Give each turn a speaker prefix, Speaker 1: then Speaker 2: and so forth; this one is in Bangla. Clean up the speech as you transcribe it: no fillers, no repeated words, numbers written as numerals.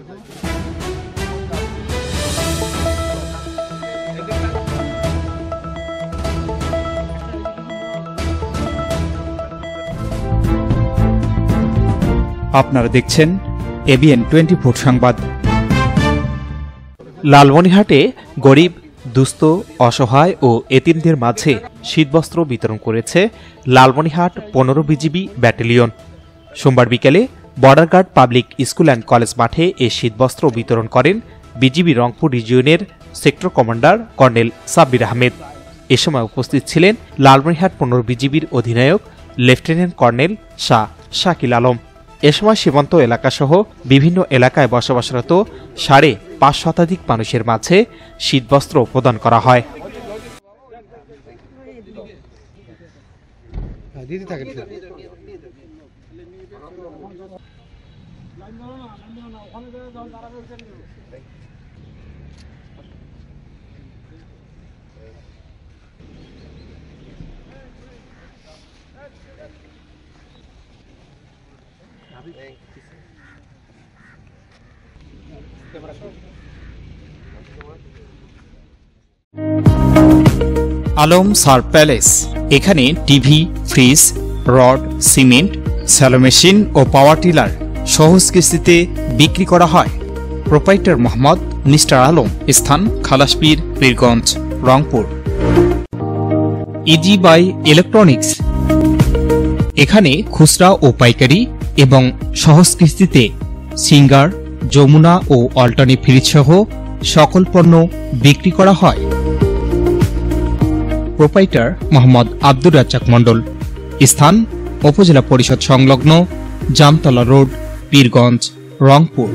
Speaker 1: আপনারা দেখছেন এবিএন 24 সংবাদ। লালমনিরহাটে গরিব, দুস্থ, অসহায় ও এতিমদের মাঝে শীতবস্ত্র বিতরণ করেছে লালমনিরহাট 15 বিজিবি ব্যাটালিয়ন। সোমবার বিকেলে border guard public school and college মাঠে এই শীতবস্ত্র বিতরণ করেন বিজিবি রংপুর রিজিয়নের sector commander colonel Sabbir Ahmed. এ সময় উপস্থিত ছিলেন লালমনিরহাট 15 বিজিবির অধিনায়ক লেফটেন্যান্ট কর্নেল শাহ শাকিল আলম। এ সময় সীমান্ত এলাকাসহ বিভিন্ন এলাকায় বসবাসরত 5.5 শতাধিক মানুষের মাঝে শীতবস্ত্র প্রদান করা হয়। আলম সার প্যালেস, এখানে TV, fridge, rod, cement, shallow machine ও পাওয়ার টিলার সহজ কিস্তিতে বিক্রি করা হয়। প্রোপাইটার মোহাম্মদ মিস্টার আলম, স্থান Khalaspir, Pirganj, Rangpur. Easy by electronics, এখানে খুচরা ও পাইকারি এবং সহজ কিস্তিতে সিঙ্গার, যমুনা ও অল্টারনেট ফ্রিজ সহ সকল পণ্য বিক্রি করা হয়। প্রোপাইটার মোহাম্মদ আব্দুর রাজ্জাক মণ্ডল, স্থান উপজেলা পরিষদ সংলগ্ন, জামতলা রোড, পীরগঞ্জ, রংপুর।